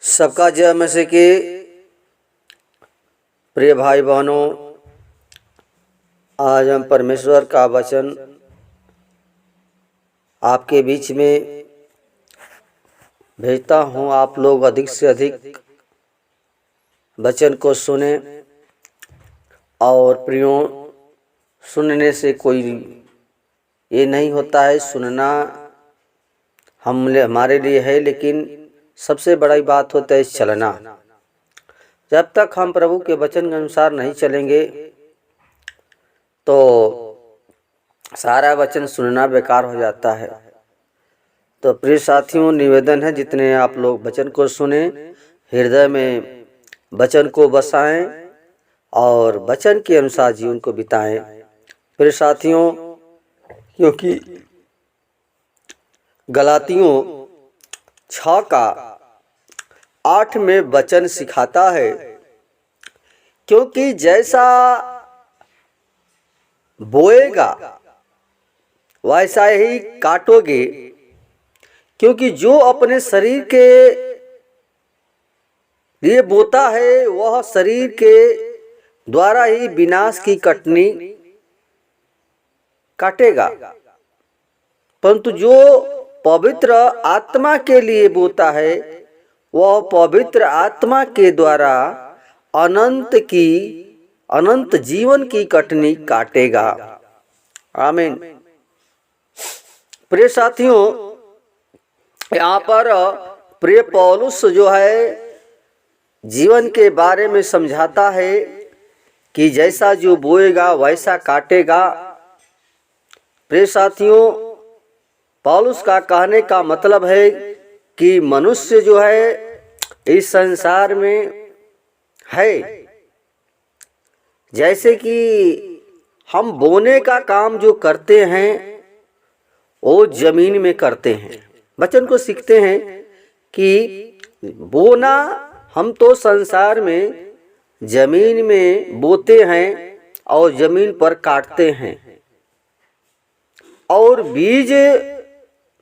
सबका जय मसीह की। प्रिय भाई बहनों, आज हम परमेश्वर का वचन आपके बीच में भेजता हूँ। आप लोग अधिक से अधिक वचन को सुने। और प्रियो, सुनने से कोई ये नहीं होता है, सुनना हमारे लिए है, लेकिन सबसे बड़ी बात होता है चलना। जब तक हम प्रभु के वचन के अनुसार नहीं चलेंगे तो सारा वचन सुनना बेकार हो जाता है। तो प्रिय साथियों, निवेदन है जितने आप लोग वचन को सुने, हृदय में वचन को बसाएं और वचन के अनुसार जीवन को बिताएं। प्रिय साथियों, क्योंकि गलातियों 6:8 में वचन सिखाता है, क्योंकि जैसा बोएगा वैसा ही काटोगे। क्योंकि जो अपने शरीर के लिए बोता है वह शरीर के द्वारा ही विनाश की कटनी काटेगा, परंतु जो पवित्र आत्मा के लिए बोता है वह पवित्र आत्मा के द्वारा अनंत जीवन की कटनी काटेगा। आमीन। प्रिय साथियों, यहाँ पर प्रिय पौलुस जो है जीवन के बारे में समझाता है कि जैसा जो बोएगा वैसा काटेगा। प्रिय साथियों, पौलुस का कहने का मतलब है कि मनुष्य जो है इस संसार में है, जैसे कि हम बोने का काम जो करते हैं वो जमीन में करते हैं। वचन को सीखते हैं कि बोना हम तो संसार में जमीन में बोते हैं और जमीन पर काटते हैं, और बीज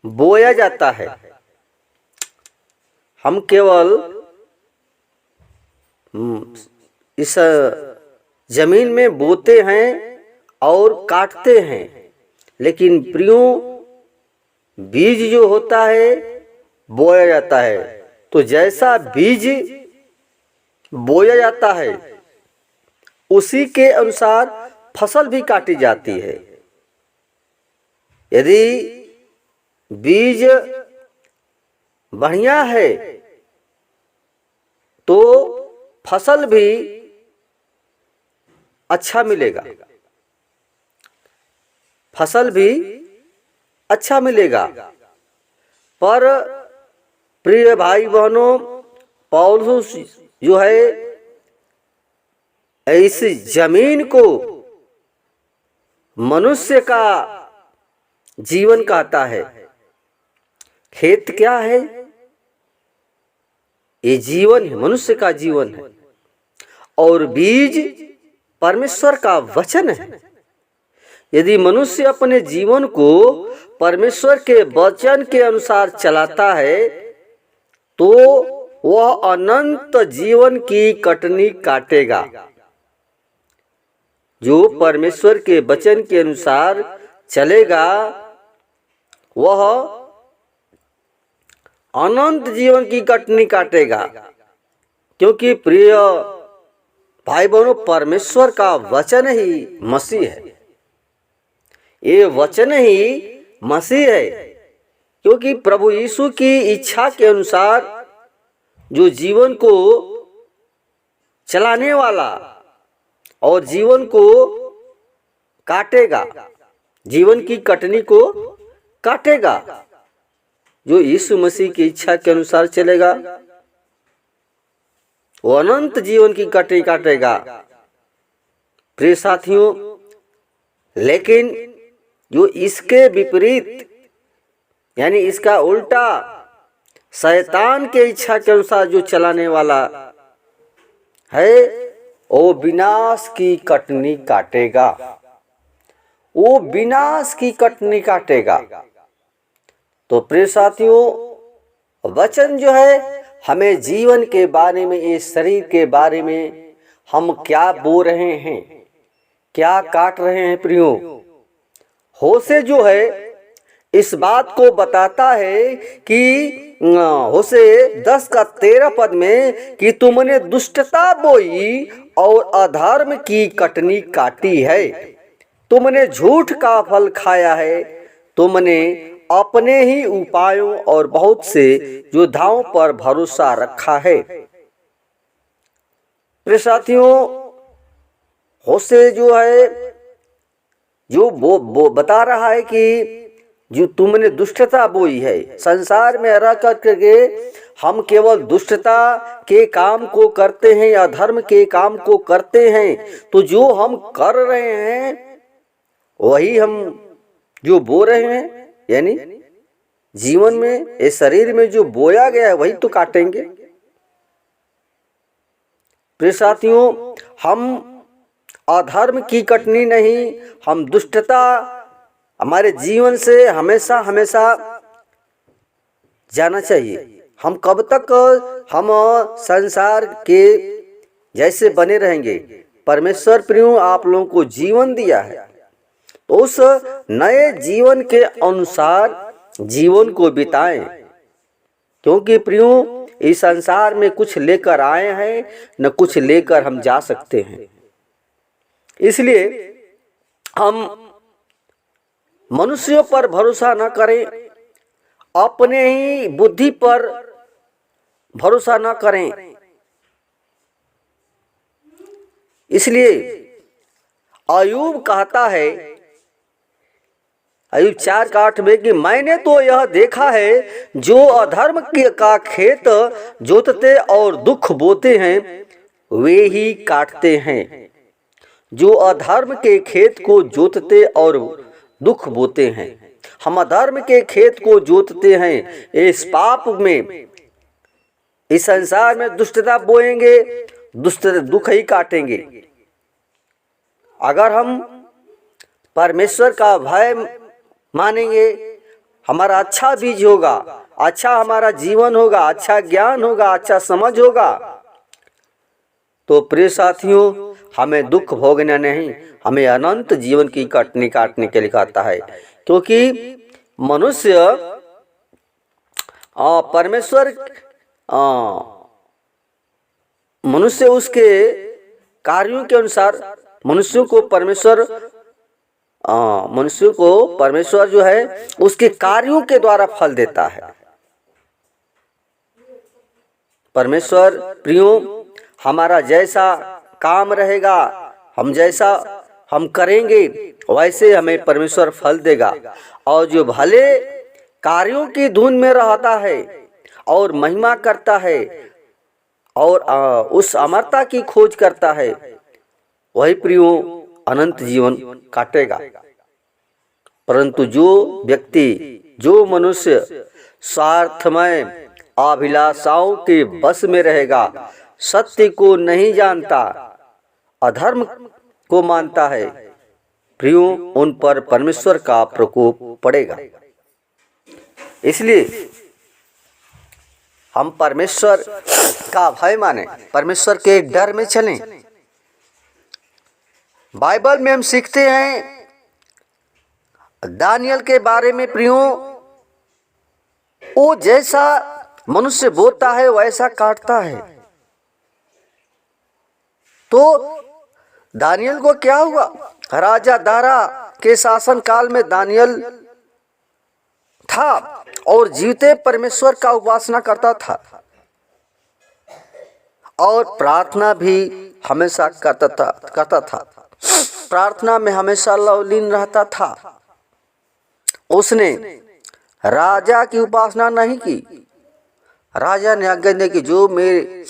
बोया जाता है। हम केवल इस जमीन में बोते हैं और काटते हैं, लेकिन प्रियो बीज जो होता है बोया जाता है। तो जैसा बीज बोया जाता है उसी के अनुसार फसल भी काटी जाती है। यदि बीज बढ़िया है तो फसल भी अच्छा मिलेगा, फसल भी अच्छा मिलेगा। पर प्रिय भाई बहनों, पौलुस जो है इस जमीन को मनुष्य का जीवन कहता है। खेत क्या है? ये जीवन है, मनुष्य का जीवन है। और बीज परमेश्वर का वचन है। यदि मनुष्य अपने जीवन को परमेश्वर के वचन के अनुसार चलाता है तो वह अनंत जीवन की कटनी काटेगा। जो परमेश्वर के वचन के अनुसार चलेगा वह अनंत जीवन की कटनी काटेगा। क्योंकि प्रिय भाई बहनों, परमेश्वर का वचन ही मसीह है। ये वचन ही मसीह है। क्योंकि प्रभु यीशु की इच्छा के अनुसार जो जीवन को चलाने वाला और जीवन को काटेगा, जीवन की कटनी को काटेगा, जो यीशु मसीह की इच्छा के अनुसार चलेगा वो अनंत जीवन की कटनी काटेगा। प्रिय साथियों, लेकिन जो इसके विपरीत यानी इसका उल्टा शैतान के इच्छा के अनुसार जो चलाने वाला है वो विनाश की कटनी काटेगा, वो विनाश की कटनी काटेगा। तो प्रिय साथियों, वचन जो है हमें जीवन के बारे में, इस शरीर के बारे में हम क्या बो रहे हैं, क्या काट रहे हैं प्रियो। होशे जो है इस बात को बताता है कि होशे 10 का 13 पद में कि तुमने दुष्टता बोई और अधर्म की कटनी काटी है, तुमने झूठ का फल खाया है, तुमने अपने ही उपायों और बहुत से योद्धाओं पर भरोसा रखा है। प्रिय साथियों, होशे जो है जो वो बता रहा है कि जो तुमने दुष्टता बोई है, संसार में रह करके हम केवल दुष्टता के काम को करते हैं या धर्म के काम को करते हैं, तो जो हम कर रहे हैं वही हम जो बो रहे हैं, यानी जीवन में, इस शरीर में जो बोया गया है वही तो काटेंगे। प्रिय साथियों, हम अधर्म की कटनी नहीं, हम दुष्टता हमारे जीवन से हमेशा हमेशा जाना चाहिए। हम कब तक हम संसार के जैसे बने रहेंगे। परमेश्वर प्रियो आप लोगों को जीवन दिया है, तो उस नए जीवन के अनुसार जीवन को बिताएं, क्योंकि प्रियो इस संसार में कुछ लेकर आए हैं न कुछ लेकर हम जा सकते हैं। इसलिए हम मनुष्यों पर भरोसा न करें, अपने ही बुद्धि पर भरोसा न करें। इसलिए अय्यूब कहता है, अय्यूब 4:8 में कि मैंने तो यह देखा है जो अधर्म का खेत जोतते और दुख बोते हैं वे ही काटते हैं। जो अधर्म के खेत को जोतते और दुख बोते हैं, हम अधर्म के खेत को जोतते हैं, इस पाप में, इस संसार में दुष्टता बोएंगे, दुख ही काटेंगे। अगर हम परमेश्वर का भय मानेंगे, हमारा अच्छा बीज होगा, अच्छा हमारा जीवन होगा, अच्छा ज्ञान होगा, अच्छा समझ होगा, तो प्रिय साथियों हमें दुख भोगना नहीं, हमें अनंत जीवन की कटनी काटने के लिए कहता है। क्योंकि मनुष्य परमेश्वर मनुष्य उसके कार्यों के अनुसार मनुष्य को परमेश्वर जो है उसके कार्यों के द्वारा फल देता है। परमेश्वर प्रियो हमारा जैसा काम रहेगा, हम जैसा हम करेंगे वैसे हमें परमेश्वर फल देगा। और जो भले कार्यों की धुन में रहता है और महिमा करता है और उस अमरता की खोज करता है, वही प्रियो अनंत जीवन काटेगा। परंतु जो व्यक्ति, जो मनुष्य स्वार्थमय अभिलाषाओं के बस में रहेगा, सत्य को नहीं जानता, अधर्म को मानता है, प्रियो उन पर परमेश्वर का प्रकोप पड़ेगा। इसलिए हम परमेश्वर का भय माने, परमेश्वर के डर में चलें। बाइबल में हम सीखते हैं दानियल के बारे में प्रियो, वो जैसा मनुष्य बोता है वैसा काटता है। तो दानियल को क्या हुआ? राजा दारा के शासन काल में दानियल था और जीवते परमेश्वर का उपासना करता था और प्रार्थना भी हमेशा करता था। प्रार्थना में हमेशा लवलीन रहता था। उसने राजा की उपासना नहीं की। राजा ने आज्ञा दी कि जो मेरे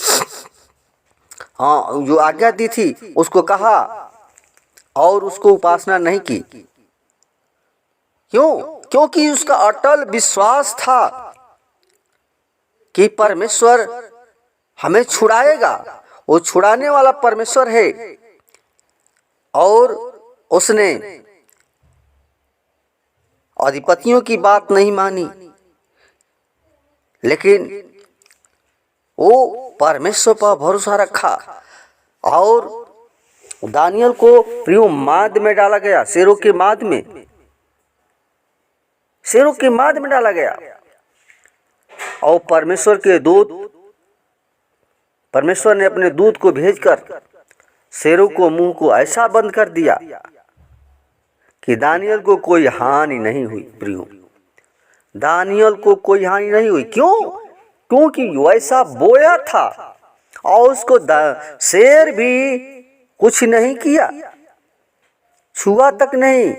जो आज्ञा दी थी उसको कहा और उसको उपासना नहीं की। क्यों? क्योंकि उसका अटल विश्वास था कि परमेश्वर हमें छुड़ाएगा, वो छुड़ाने वाला परमेश्वर है। और उसने अधिपतियों की बात नहीं मानी, लेकिन वो परमेश्वर पर भरोसा रखा और दानियल को प्रियो माद में डाला गया, शेरों के माद में, शेरों के माद में डाला गया। और परमेश्वर के दूत, परमेश्वर ने अपने दूत को भेजकर शेरों को मुंह को ऐसा बंद कर दिया कि दानियल को कोई हानि नहीं हुई। प्रियो, दानियल को कोई हानि नहीं हुई। क्यों? क्योंकि वैसा बोया था और उसको शेर भी कुछ नहीं किया, छुआ तक नहीं।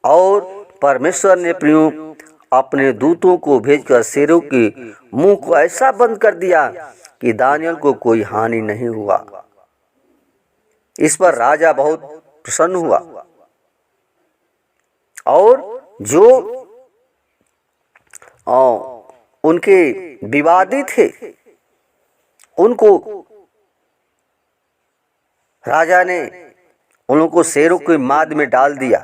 और परमेश्वर ने प्रियो अपने दूतों को भेजकर शेरों के मुंह को ऐसा बंद कर दिया कि दानियल को कोई हानि नहीं हुआ। इस पर राजा बहुत प्रसन्न हुआ और जो उनके विवादी थे उनको राजा ने उन लोगों को शेरों के माद में डाल दिया।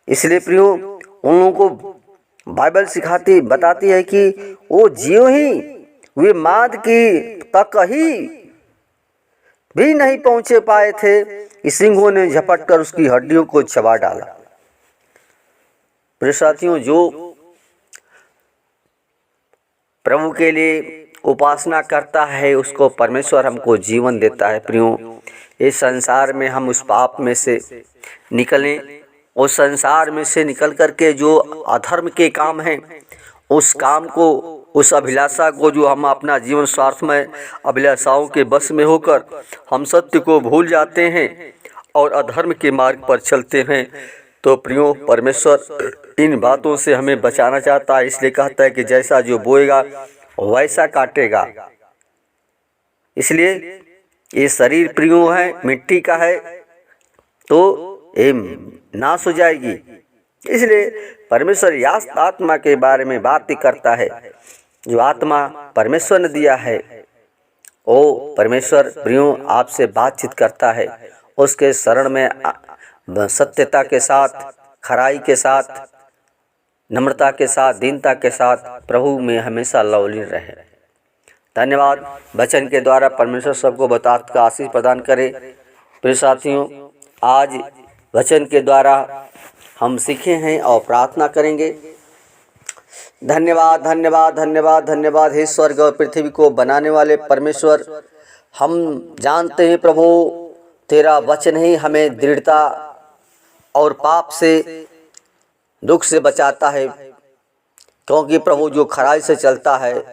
इसलिए प्रियो उन लोगों को बाइबल सिखाती बताती है कि वो ज्यों ही वे माद की तक ही भी नहीं पहुंचे पाए थे, सिंहों ने झपट कर उसकी हड्डियों को चबा डाला। प्रिय साथियों, जो प्रभु के लिए उपासना करता है उसको परमेश्वर हमको जीवन देता है। प्रियो, इस संसार में हम उस पाप में से निकलें, उस संसार में से निकल करके जो अधर्म के काम हैं उस काम को, उस अभिलाषा को, जो हम अपना जीवन स्वार्थमय अभिलाषाओं के बस में होकर हम सत्य को भूल जाते हैं और अधर्म के मार्ग पर चलते हैं, तो प्रियो परमेश्वर इन बातों से हमें बचाना चाहता है। इसलिए कहता है कि जैसा जो बोएगा वैसा काटेगा। इसलिए ये शरीर प्रियो है, मिट्टी का है, तो ये नाश हो जाएगी। इसलिए परमेश्वर यास आत्मा के बारे में बात करता है। जो आत्मा परमेश्वर ने दिया है वो परमेश्वर प्रियो आपसे बातचीत करता है। उसके शरण में सत्यता के साथ, खराई के साथ, नम्रता के साथ, दीनता के साथ प्रभु में हमेशा लवलीन रहे। धन्यवाद। वचन के द्वारा परमेश्वर सबको बतात का आशीष प्रदान करे। प्रिय साथियों, आज वचन के द्वारा हम सीखे हैं और प्रार्थना करेंगे। धन्यवाद, धन्यवाद, धन्यवाद, धन्यवाद हे स्वर्ग और पृथ्वी को बनाने वाले परमेश्वर। हम जानते हैं प्रभु तेरा वचन ही हमें दृढ़ता और पाप से, दुख से बचाता है, क्योंकि प्रभु जो खराई से चलता है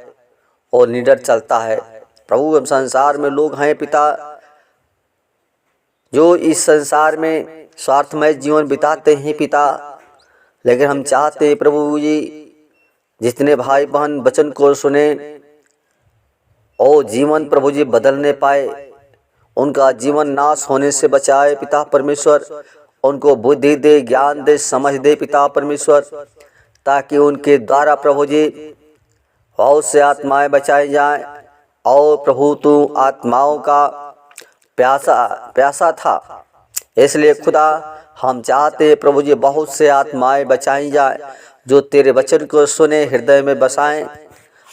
और निडर चलता है। प्रभु हम संसार में लोग हैं पिता जो इस संसार में स्वार्थमय जीवन बिताते हैं पिता, लेकिन हम चाहते हैं प्रभु जी जितने भाई बहन वचन को सुने और जीवन प्रभु जी बदलने पाए, उनका जीवन नाश होने से बचाए पिता परमेश्वर। उनको बुद्धि दे, ज्ञान दे, समझ दे पिता परमेश्वर, ताकि उनके द्वारा प्रभु जी बहुत से आत्माएं बचाई जाएं। और प्रभु तू आत्माओं का प्यासा था, इसलिए खुदा हम चाहते हैं प्रभु जी बहुत से आत्माएं बचाई जाए जो तेरे वचन को सुने, हृदय में बसाएं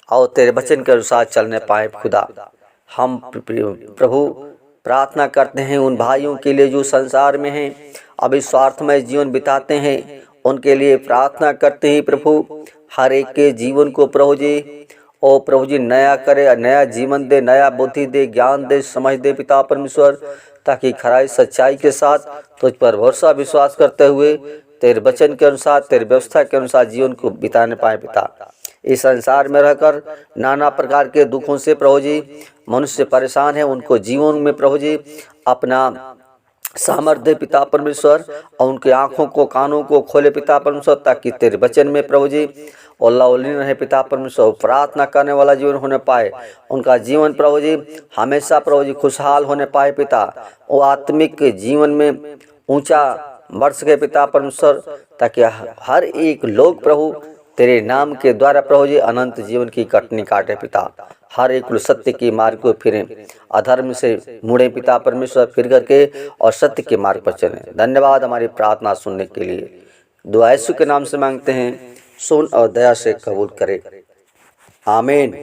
और तेरे वचन के अनुसार चलने पाए। खुदा हम प्रभु प्रार्थना करते हैं उन भाइयों के लिए जो संसार में हैं, अभी स्वार्थमय जीवन बिताते हैं, उनके लिए प्रार्थना करते हैं प्रभु हर एक के जीवन को प्रभु जी ओ प्रभु जी नया करे, नया जीवन दे, नया बुद्धि दे, ज्ञान दे, समझ दे पिता परमेश्वर, ताकि खराई सच्चाई के साथ तुझ पर भरोसा विश्वास करते हुए तेरे वचन के अनुसार, तेरे व्यवस्था के अनुसार जीवन को बिताने पाए पिता। इस संसार में रहकर नाना प्रकार के दुखों से प्रभु जी मनुष्य परेशान है, उनको जीवन में प्रभु जी अपना सामर्थ्य पिता परमेश्वर और उनके आँखों को, कानों को खोले पिता परमेश्वर, ताकि तेरे वचन में प्रभु जी अल्लाह रहे पिता परमेश्वर। प्रार्थना करने वाला जीवन होने पाए, उनका जीवन प्रभु जी हमेशा प्रभु जी खुशहाल होने पाए पिता। वो आत्मिक जीवन में ऊंचा बढ़ सके पिता परमेश्वर, ताकि हर एक लोग प्रभु तेरे नाम के द्वारा प्रभु जी अनंत जीवन की कटनी काटे पिता। हर एक सत्य के मार्ग को फिरें, अधर्म से मुड़े पिता परमेश्वर, फिर करके और सत्य के मार्ग पर चलें। धन्यवाद हमारी प्रार्थना सुनने के लिए। दुआ यीशु के नाम से मांगते हैं, सुन और दया से कबूल करे। आमीन।